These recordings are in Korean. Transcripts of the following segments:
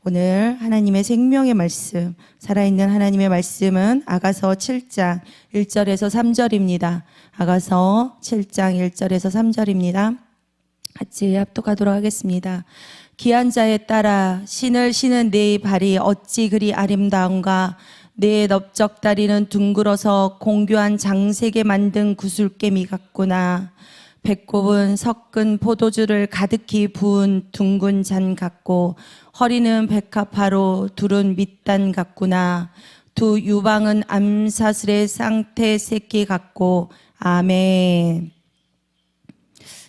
오늘 하나님의 생명의 말씀, 살아있는 하나님의 말씀은 아가서 7장 1절에서 3절입니다. 아가서 7장 1절에서 3절입니다. 같이 합독하도록 하겠습니다. 귀한 자에 따라 신을 신은 네 발이 어찌 그리 아름다운가. 네 넓적 다리는 둥글어서 공교한 장색에 만든 구슬개미 같구나. 배꼽은 섞은 포도주를 가득히 부은 둥근 잔 같고 허리는 백합화로 둘은 밑단 같구나. 두 유방은 암사슬의 쌍태 새끼 같고. 아멘.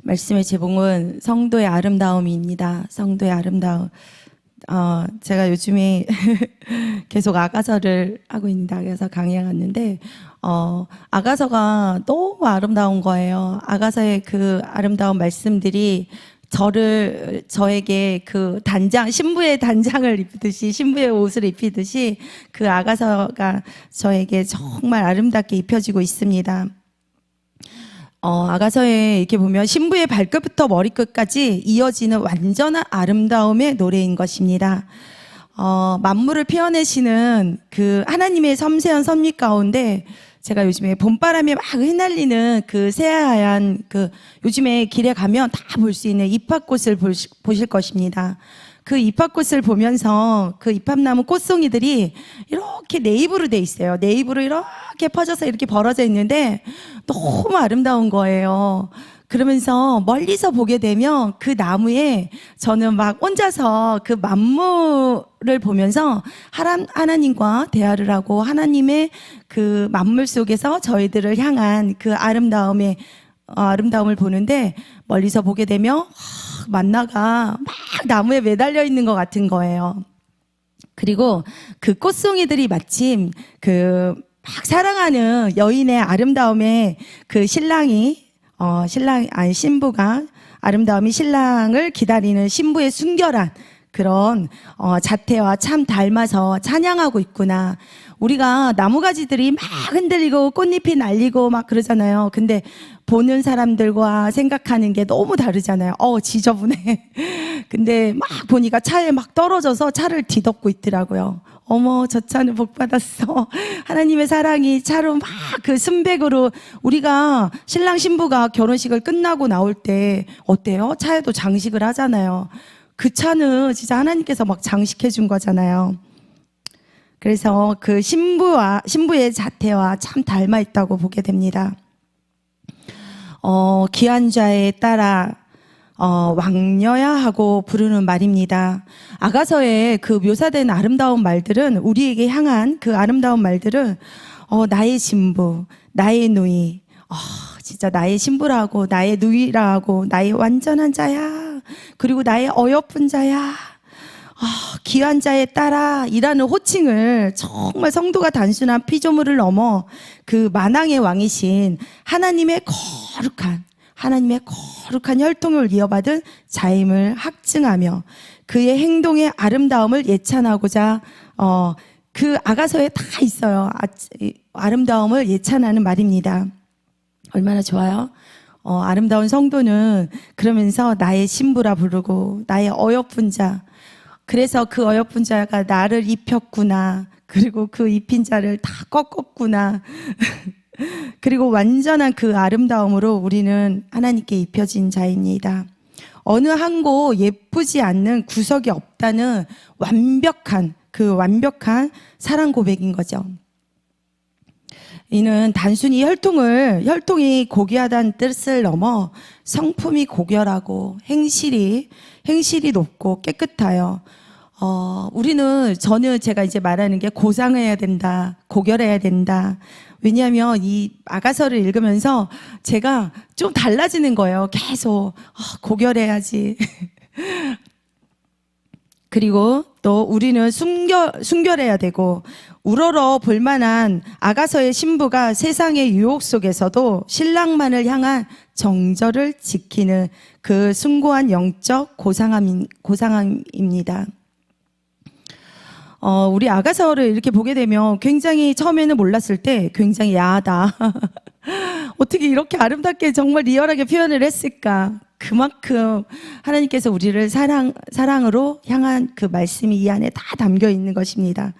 말씀의 제목은 성도의 아름다움입니다. 성도의 아름다움. 제가 요즘에 계속 아가서를 하고 있는데, 아가서 강의에 갔는데, 아가서가 너무 아름다운 거예요. 아가서의 그 아름다운 말씀들이 저에게 그 단장, 신부의 단장을 입히듯이, 신부의 옷을 입히듯이 그 아가서가 저에게 정말 아름답게 입혀지고 있습니다. 아가서에 이렇게 보면 신부의 발끝부터 머리끝까지 이어지는 완전한 아름다움의 노래인 것입니다. 만물을 피워내시는 그 하나님의 섬세한 섭리 가운데 제가 요즘에 봄바람에 막 휘날리는 그 새하얀 그 요즘에 길에 가면 다 볼 수 있는 잎합꽃을 보실 것입니다. 그 잎합꽃을 보면서 그 잎합나무 꽃송이들이 이렇게 네이브로 돼 있어요. 네이브로 이렇게 퍼져서 이렇게 벌어져 있는데 너무 아름다운 거예요. 그러면서 멀리서 보게 되면 그 나무에 저는 막 혼자서 그 만물을 보면서 하나님과 대화를 하고 하나님의 그 만물 속에서 저희들을 향한 그 아름다움을 보는데 멀리서 보게 되면 만나가 막 나무에 매달려 있는 것 같은 거예요. 그리고 그 꽃송이들이 마침 그 막 사랑하는 여인의 아름다움에 그 신부가 아름다움이 신랑을 기다리는 신부의 순결한 그런 자태와 참 닮아서 찬양하고 있구나. 우리가 나무가지들이 막 흔들리고 꽃잎이 날리고 막 그러잖아요. 근데 보는 사람들과 생각하는 게 너무 다르잖아요. 지저분해. 근데 막 보니까 차에 막 떨어져서 차를 뒤덮고 있더라고요. 어머, 저 차는 복 받았어. 하나님의 사랑이 차로 막 그 순백으로 우리가 신랑 신부가 결혼식을 끝나고 나올 때 어때요? 차에도 장식을 하잖아요. 그 차는 진짜 하나님께서 막 장식해 준 거잖아요. 그래서 그 신부의 자태와 참 닮아 있다고 보게 됩니다. 귀한 자에 따라 왕녀야 하고 부르는 말입니다. 아가서에 그 묘사된 아름다운 말들은 우리에게 향한 그 아름다운 말들은 나의 신부, 나의 누이, 진짜 나의 신부라고, 나의 누이라고, 나의 완전한 자야, 그리고 나의 어여쁜 자야, 귀한 자에 따라 이라는 호칭을 정말 성도가 단순한 피조물을 넘어 그 만왕의 왕이신 하나님의 거룩한 혈통을 이어받은 자임을 확증하며 그의 행동의 아름다움을 예찬하고자 그 아가서에 다 있어요. 아름다움을 예찬하는 말입니다. 얼마나 좋아요? 아름다운 성도는 그러면서 나의 신부라 부르고 나의 어여쁜 자, 그래서 그 어여쁜 자가 나를 입혔구나. 그리고 그 입힌 자를 다 꺾었구나. 그리고 완전한 그 아름다움으로 우리는 하나님께 입혀진 자입니다. 어느 한 곳 예쁘지 않는 구석이 없다는 완벽한 사랑 고백인 거죠. 이는 단순히 혈통이 고귀하다는 뜻을 넘어 성품이 고결하고 행실이 높고 깨끗하여 저는 제가 이제 말하는 게 고상해야 된다, 고결해야 된다. 왜냐하면 이 아가서를 읽으면서 제가 좀 달라지는 거예요. 계속 고결해야지. 그리고 또 우리는 순결해야 되고 우러러 볼만한 아가서의 신부가 세상의 유혹 속에서도 신랑만을 향한 정절을 지키는 그 숭고한 영적 고상함입니다. 우리 아가서를 이렇게 보게 되면 굉장히 처음에는 몰랐을 때 굉장히 야하다. 어떻게 이렇게 아름답게 정말 리얼하게 표현을 했을까? 그만큼 하나님께서 우리를 사랑으로 향한 그 말씀이 이 안에 다 담겨 있는 것입니다.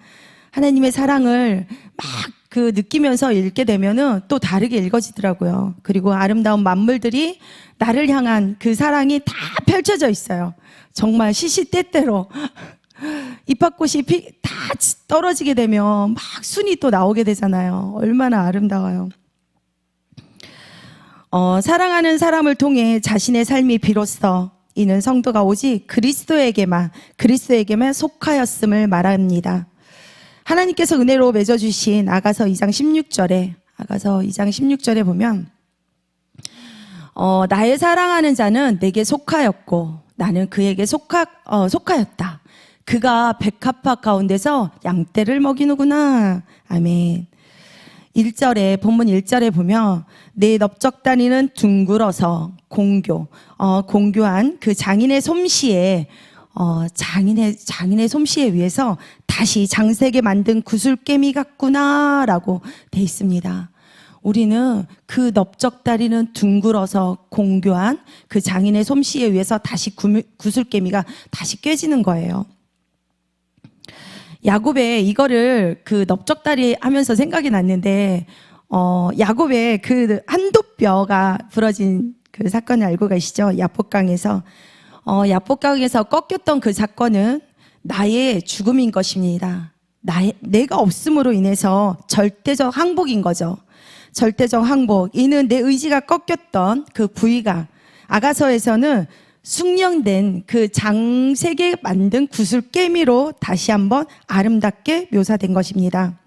하나님의 사랑을 막 그 느끼면서 읽게 되면은 또 다르게 읽어지더라고요. 그리고 아름다운 만물들이 나를 향한 그 사랑이 다 펼쳐져 있어요. 정말 시시때때로 잎밭꽃이 다 떨어지게 되면 막 순이 또 나오게 되잖아요. 얼마나 아름다워요. 사랑하는 사람을 통해 자신의 삶이 비로소 이는 성도가 오직 그리스도에게만 속하였음을 말합니다. 하나님께서 은혜로 맺어주신 아가서 2장 16절에 보면 나의 사랑하는 자는 내게 속하였고 나는 그에게 속하였다. 그가 백합화 가운데서 양떼를 먹이는구나. 아멘. 본문 1절에 보면 내 넓적다리는 둥글어서 공교한 그 장인의 솜씨에 장인의 솜씨에 의해서 다시 장색에 만든 구슬깨미 같구나라고 돼 있습니다. 우리는 그 넓적다리는 둥글어서 공교한 그 장인의 솜씨에 의해서 다시 구슬깨미가 다시 꿰지는 거예요. 야곱의 이거를 그 넓적다리 하면서 생각이 났는데, 야곱의 그 한도뼈가 부러진 그 사건을 알고 계시죠? 야복강에서 꺾였던 그 사건은 나의 죽음인 것입니다. 내가 없음으로 인해서 절대적 항복인 거죠. 절대적 항복. 이는 내 의지가 꺾였던 그 부위가 아가서에서는 숙련된 그 장색에 만든 구슬깨미로 다시 한번 아름답게 묘사된 것입니다.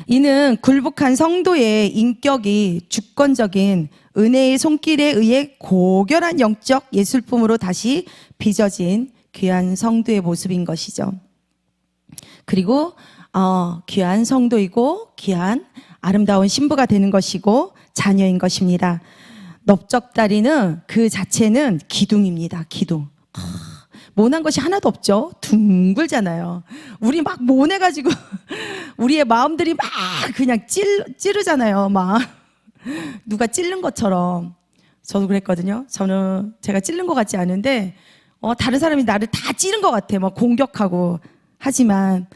이는 굴복한 성도의 인격이 주권적인 은혜의 손길에 의해 고결한 영적 예술품으로 다시 빚어진 귀한 성도의 모습인 것이죠. 그리고 귀한 성도이고 귀한 아름다운 신부가 되는 것이고 자녀인 것입니다. 넓적다리는 그 자체는 기둥입니다. 기둥. 모난 것이 하나도 없죠. 둥글잖아요. 우리 막 모내가지고 우리의 마음들이 막 그냥 찌르잖아요. 막 누가 찌른 것처럼. 저도 그랬거든요. 제가 찌른 것 같지 않은데 다른 사람이 나를 다 찌른 것 같아. 막 공격하고. 하지만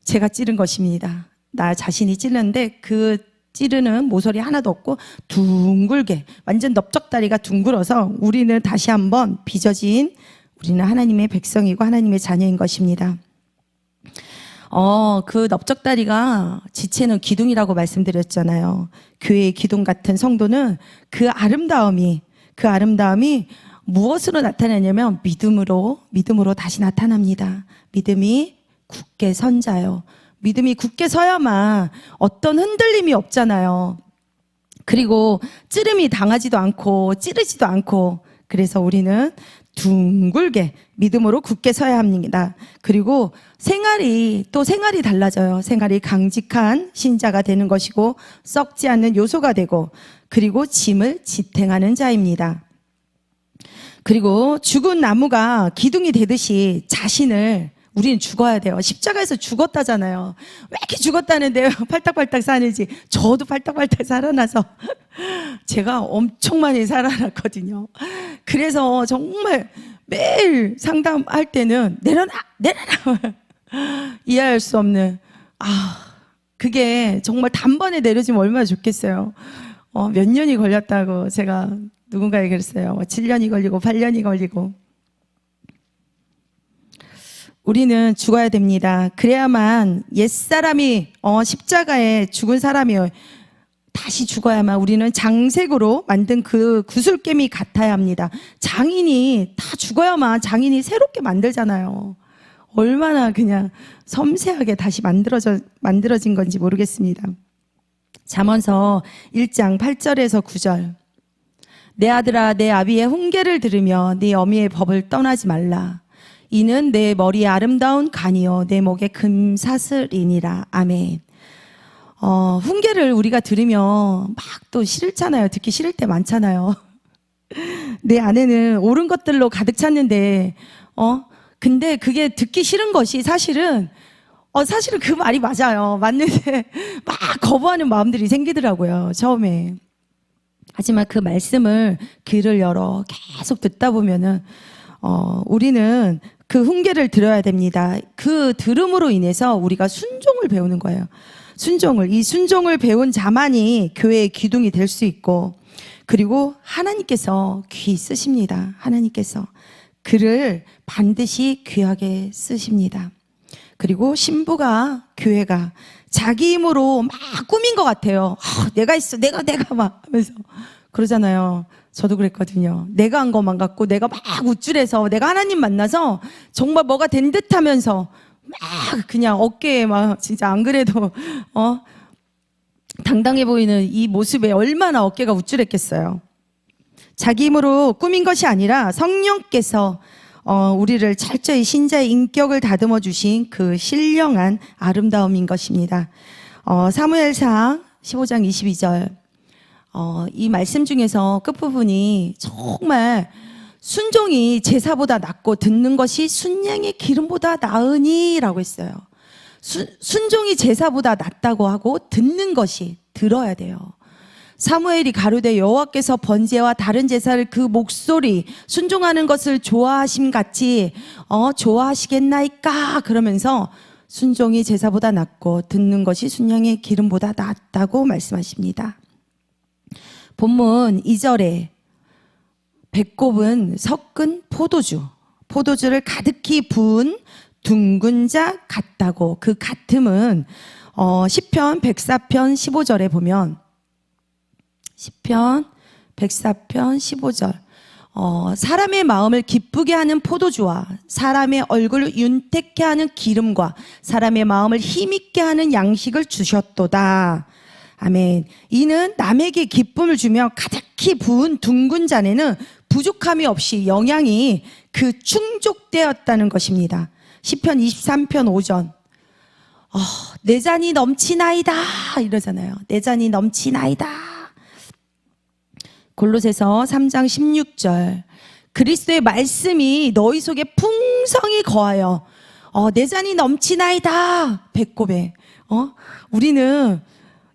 제가 찌른 것입니다. 나 자신이 찔렀는데 그 찌르는 모서리 하나도 없고 둥글게 완전 넓적다리가 둥글어서 우리는 다시 한번 빚어진 우리는 하나님의 백성이고 하나님의 자녀인 것입니다. 그 넓적다리가 지체는 기둥이라고 말씀드렸잖아요. 교회의 기둥 같은 성도는 그 아름다움이 무엇으로 나타나냐면 믿음으로 다시 나타납니다. 믿음이 굳게 선 자요. 믿음이 굳게 서야만 어떤 흔들림이 없잖아요. 그리고 찌름이 당하지도 않고 찌르지도 않고 그래서 우리는 둥글게 믿음으로 굳게 서야 합니다. 그리고 생활이 달라져요. 생활이 강직한 신자가 되는 것이고 썩지 않는 요소가 되고 그리고 짐을 지탱하는 자입니다. 그리고 죽은 나무가 기둥이 되듯이 우리는 죽어야 돼요. 십자가에서 죽었다잖아요. 왜 이렇게 죽었다는데요? 팔딱팔딱 사는지. 저도 팔딱팔딱 살아나서 제가 엄청 많이 살아났거든요. 그래서 정말 매일 상담할 때는 내려놔 이해할 수 없는 그게 정말 단번에 내려지면 얼마나 좋겠어요. 몇 년이 걸렸다고 제가 누군가에게 그랬어요. 7년이 걸리고 8년이 걸리고. 우리는 죽어야 됩니다. 그래야만 옛사람이 십자가에 죽은 사람이 다시 죽어야만 우리는 장색으로 만든 그 구슬깨미 같아야 합니다. 장인이 다 죽어야만 장인이 새롭게 만들잖아요. 얼마나 그냥 섬세하게 다시 만들어진 건지 모르겠습니다. 잠언서 1장 8절에서 9절. 내 아들아 내 아비의 훈계를 들으며 네 어미의 법을 떠나지 말라. 이는 내 머리에 아름다운 간이요 내 목에 금사슬이니라. 아멘. 훈계를 우리가 들으면 막 또 싫잖아요. 듣기 싫을 때 많잖아요. 내 안에는 옳은 것들로 가득 찼는데 근데 그게 듣기 싫은 것이 사실은 그 말이 맞아요. 맞는데 막 거부하는 마음들이 생기더라고요. 처음에. 하지만 그 말씀을 귀를 열어 계속 듣다 보면은 우리는 그 훈계를 들어야 됩니다. 그 들음으로 인해서 우리가 순종을 배우는 거예요. 이 순종을 배운 자만이 교회의 기둥이 될 수 있고, 그리고 하나님께서 귀 쓰십니다. 하나님께서 그를 반드시 귀하게 쓰십니다. 그리고 신부가, 교회가 자기 힘으로 막 꾸민 것 같아요. 내가 있어, 내가 막 하면서 그러잖아요. 저도 그랬거든요. 내가 한 것만 갖고 내가 막 우쭐해서 내가 하나님 만나서 정말 뭐가 된 듯 하면서 막 그냥 어깨에 막 진짜 안 그래도 당당해 보이는 이 모습에 얼마나 어깨가 우쭐했겠어요. 자기 힘으로 꾸민 것이 아니라 성령께서 우리를 철저히 신자의 인격을 다듬어 주신 그 신령한 아름다움인 것입니다. 사무엘상 15장 22절. 이 말씀 중에서 끝부분이 정말 순종이 제사보다 낫고 듣는 것이 순양의 기름보다 나으니 라고 했어요. 순종이 제사보다 낫다고 하고 듣는 것이, 들어야 돼요. 사무엘이 가로되 여호와께서 번제와 다른 제사를 그 목소리 순종하는 것을 좋아하심 같이 좋아하시겠나이까 그러면서 순종이 제사보다 낫고 듣는 것이 순양의 기름보다 낫다고 말씀하십니다. 본문 2절에 배꼽은 섞은 포도주를 가득히 부은 둥근 자 같다고, 그 같음은 시편 104편 15절에 보면, 시편 104편 15절 사람의 마음을 기쁘게 하는 포도주와 사람의 얼굴을 윤택케 하는 기름과 사람의 마음을 힘있게 하는 양식을 주셨도다. 아멘. 이는 남에게 기쁨을 주며 가득히 부은 둥근 잔에는 부족함이 없이 영양이 그 충족되었다는 것입니다. 시편 23편 5절. 내 잔이 넘치나이다 이러잖아요. 내 잔이 넘치나이다. 골로새서 3장 16절. 그리스도의 말씀이 너희 속에 풍성히 거하여 내 잔이 넘치나이다. 배꼽에 우리는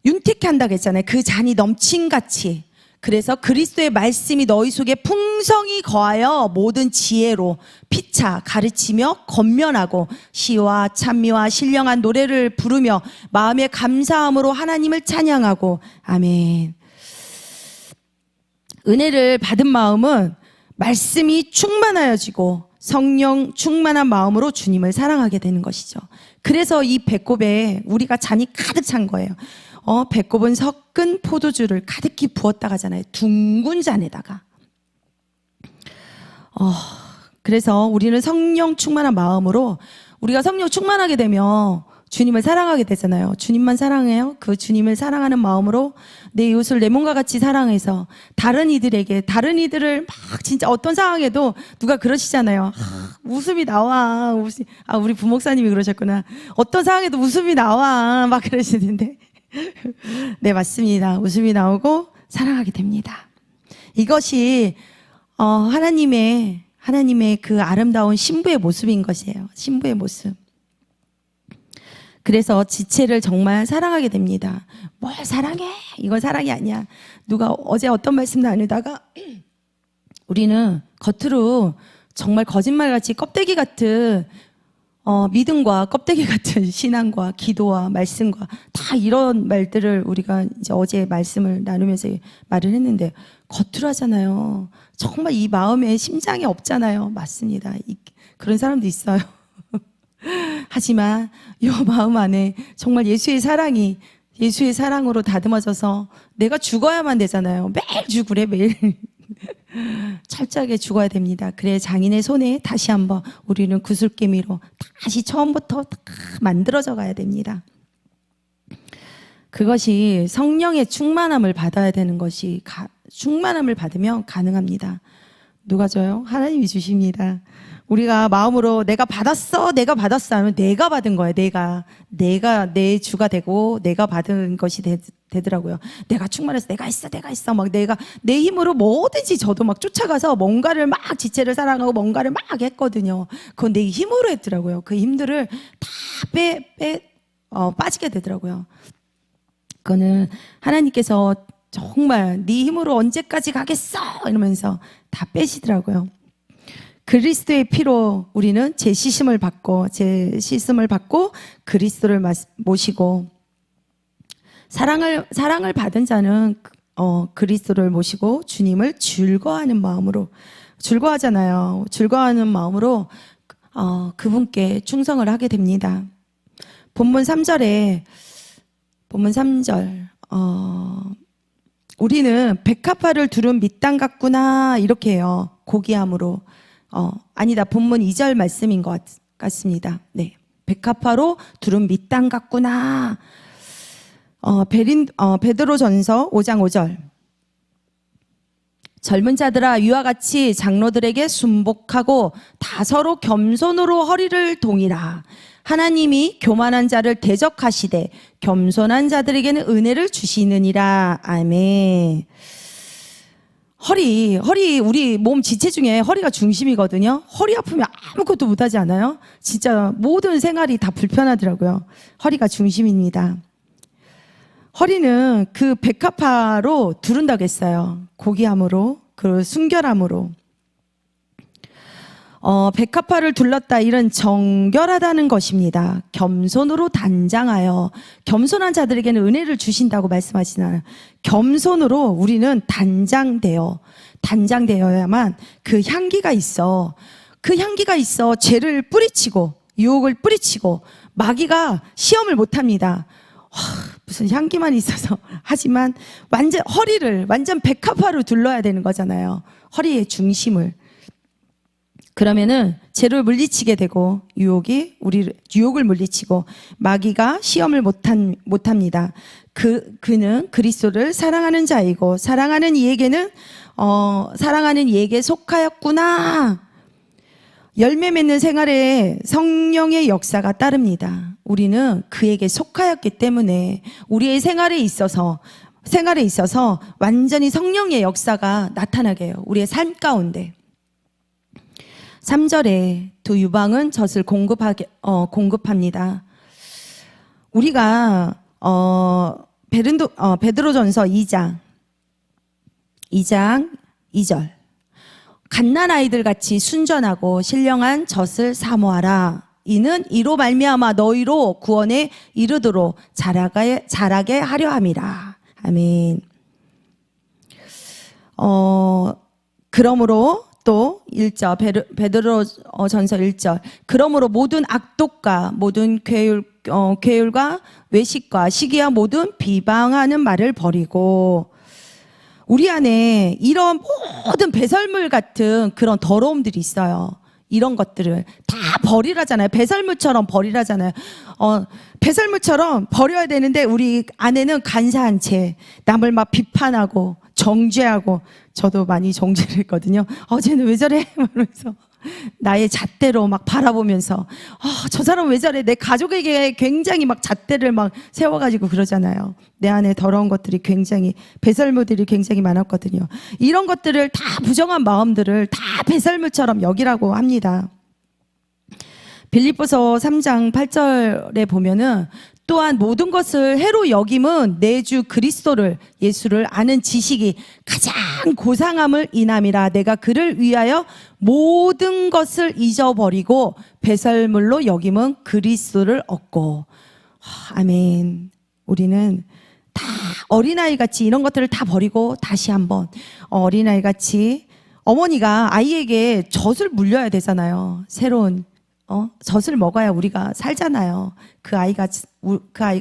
윤택케 한다고 했잖아요. 그 잔이 넘친같이. 그래서 그리스도의 말씀이 너희 속에 풍성히 거하여 모든 지혜로 피차 가르치며 권면하고 시와 찬미와 신령한 노래를 부르며 마음의 감사함으로 하나님을 찬양하고. 아멘. 은혜를 받은 마음은 말씀이 충만하여지고 성령 충만한 마음으로 주님을 사랑하게 되는 것이죠. 그래서 이 배꼽에 우리가 잔이 가득 찬 거예요. 배꼽은 섞은 포도주를 가득히 부었다 하잖아요. 둥근 잔에다가. 그래서 우리는 성령 충만한 마음으로, 우리가 성령 충만하게 되면 주님을 사랑하게 되잖아요. 주님만 사랑해요. 그 주님을 사랑하는 마음으로 내 이웃을 내 몸과 같이 사랑해서 다른 이들을 막 진짜 어떤 상황에도 누가 그러시잖아요. 웃음이 나와. 우리 부목사님이 그러셨구나. 어떤 상황에도 웃음이 나와. 막 그러시는데. 네, 맞습니다. 웃음이 나오고 사랑하게 됩니다. 이것이 하나님의 그 아름다운 신부의 모습인 것이에요. 신부의 모습. 그래서 지체를 정말 사랑하게 됩니다. 뭘 사랑해? 이건 사랑이 아니야. 누가 어제 어떤 말씀 나누다가 우리는 겉으로 정말 거짓말같이 껍데기 같은 믿음과 껍데기 같은 신앙과 기도와 말씀과 다 이런 말들을 우리가 이제 어제 말씀을 나누면서 말을 했는데 겉으로 하잖아요. 정말 이 마음에 심장이 없잖아요. 맞습니다. 그런 사람도 있어요. 하지만 이 마음 안에 정말 예수의 사랑으로 다듬어져서 내가 죽어야만 되잖아요. 매일 죽으래, 매일. 철저하게 죽어야 됩니다. 그래 장인의 손에 다시 한번 우리는 구슬개미로 다시 처음부터 다 만들어져 가야 됩니다. 그것이 성령의 충만함을 받아야 되는 것이 충만함을 받으면 가능합니다. 누가 줘요? 하나님이 주십니다. 우리가 마음으로 내가 받았어 하면 내가 받은 거예요. 내가 내 주가 되고 내가 받은 것이 되더라고요. 내가 충만해서 내가 있어 막 내가 내 힘으로 뭐든지 저도 막 쫓아가서 뭔가를 막 지체를 사랑하고 뭔가를 막 했거든요. 그건 내 힘으로 했더라고요. 그 힘들을 다 빠지게 되더라고요. 그거는 하나님께서 정말 네 힘으로 언제까지 가겠어 이러면서 다 빼시더라고요. 그리스도의 피로 우리는 재시심을 받고 그리스도를 모시고 사랑을 받은 자는 그리스도를 모시고 주님을 즐거워하는 마음으로 즐거워하잖아요. 즐거워하는 마음으로 그분께 충성을 하게 됩니다. 본문 3절 우리는 백합화를 두른 밑땅 같구나 이렇게 해요. 고귀함으로. 아니다. 본문 2절 말씀인 것 같습니다. 네. 백합화로 두른 밑땅 같구나. 베드로전서 5장 5절. 젊은 자들아 위와 같이 장로들에게 순복하고 다 서로 겸손으로 허리를 동이라. 하나님이 교만한 자를 대적하시되 겸손한 자들에게는 은혜를 주시느니라. 아멘. 허리 우리 몸 지체 중에 허리가 중심이거든요. 허리 아프면 아무것도 못하지 않아요? 진짜 모든 생활이 다 불편하더라고요. 허리가 중심입니다. 허리는 그 백합화로 두른다고 했어요. 고귀함으로, 그 순결함으로. 백합화를 둘렀다 이런 정결하다는 것입니다. 겸손으로 단장하여 겸손한 자들에게는 은혜를 주신다고 말씀하시나요? 겸손으로 우리는 단장되어야만 그 향기가 있어. 그 향기가 있어 죄를 뿌리치고 유혹을 뿌리치고 마귀가 시험을 못합니다. 무슨 향기만 있어서 하지만 허리를 완전 백합화로 둘러야 되는 거잖아요. 허리의 중심을. 그러면은 죄를 물리치게 되고 유혹을 물리치고 마귀가 시험을 못합니다. 그는 그리스도를 사랑하는 자이고 사랑하는 이에게 속하였구나. 열매 맺는 생활에 성령의 역사가 따릅니다. 우리는 그에게 속하였기 때문에 우리의 생활에 있어서 완전히 성령의 역사가 나타나게 해요. 우리의 삶 가운데. 3절에 두 유방은 젖을 공급합니다. 우리가 베드로전서 2장 2절 갓난아이들 같이 순전하고 신령한 젖을 사모하라. 이는 이로 말미암아 너희로 구원에 이르도록 자라게 하려 함이라. 아멘. 그러므로 또 1절 베드로전서 1절 그러므로 모든 악독과 모든 괴율과 외식과 시기와 모든 비방하는 말을 버리고 우리 안에 이런 모든 배설물 같은 그런 더러움들이 있어요. 이런 것들을 다 버리라잖아요. 배설물처럼 버리라잖아요. 배설물처럼 버려야 되는데 우리 안에는 간사한 죄, 남을 막 비판하고 정죄하고 저도 많이 정죄를 했거든요. 쟤는 왜 저래? 그러면서 나의 잣대로 막 바라보면서 저 사람 왜 저래? 내 가족에게 굉장히 막 잣대를 막 세워가지고 그러잖아요. 내 안에 더러운 것들이 굉장히 배설물들이 굉장히 많았거든요. 이런 것들을 다 부정한 마음들을 다 배설물처럼 여기라고 합니다. 빌립보서 3장 8절에 보면은 또한 모든 것을 해로 여김은 내 주 그리스도를 예수를 아는 지식이 가장 고상함을 인함이라. 내가 그를 위하여 모든 것을 잊어버리고 배설물로 여김은 그리스도를 얻고. 아멘. 우리는 다 어린아이 같이 이런 것들을 다 버리고 다시 한번 어린아이 같이 어머니가 아이에게 젖을 물려야 되잖아요. 새로운 젖을 먹어야 우리가 살잖아요. 그 아이가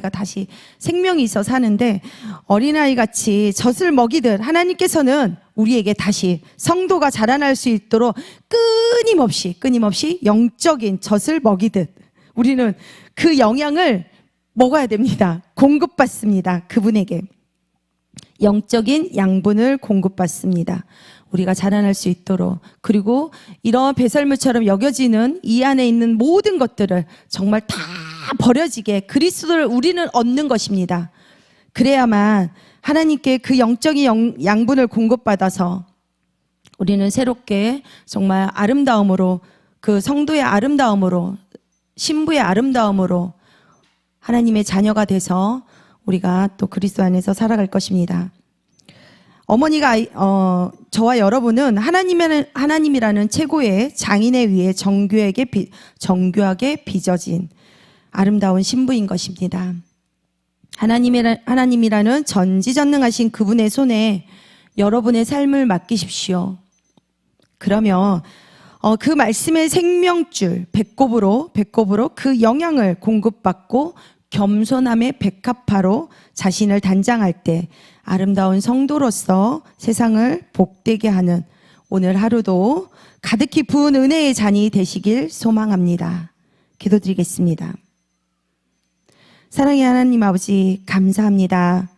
다시 생명이 있어 사는데 어린아이 같이 젖을 먹이듯 하나님께서는 우리에게 다시 성도가 자라날 수 있도록 끊임없이 영적인 젖을 먹이듯 우리는 그 영양을 먹어야 됩니다. 공급받습니다. 그분에게 영적인 양분을 공급받습니다. 우리가 자라날 수 있도록. 그리고 이런 배설물처럼 여겨지는 이 안에 있는 모든 것들을 정말 다 버려지게 그리스도를 우리는 얻는 것입니다. 그래야만 하나님께 그 영적인 양분을 공급받아서 우리는 새롭게 정말 아름다움으로, 그 성도의 아름다움으로, 신부의 아름다움으로 하나님의 자녀가 돼서 우리가 또 그리스도 안에서 살아갈 것입니다. 저와 여러분은 하나님이라는 최고의 장인에 의해 정교하게 빚어진 아름다운 신부인 것입니다. 하나님이라는 전지전능하신 그분의 손에 여러분의 삶을 맡기십시오. 그러면 그 말씀의 생명줄 배꼽으로 그 영향을 공급받고 겸손함의 백합화로 자신을 단장할 때 아름다운 성도로서 세상을 복되게 하는 오늘 하루도 가득히 부은 은혜의 잔이 되시길 소망합니다. 기도드리겠습니다. 사랑의 하나님 아버지, 감사합니다.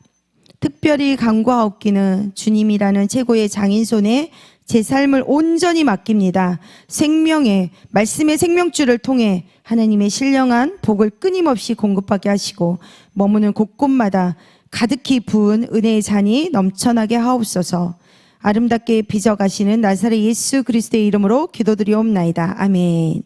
특별히 간구하옵기는 주님이라는 최고의 장인 손에 제 삶을 온전히 맡깁니다. 말씀의 생명줄을 통해 하나님의 신령한 복을 끊임없이 공급하게 하시고 머무는 곳곳마다 가득히 부은 은혜의 잔이 넘쳐나게 하옵소서. 아름답게 빚어가시는 나사렛 예수 그리스도의 이름으로 기도드리옵나이다. 아멘.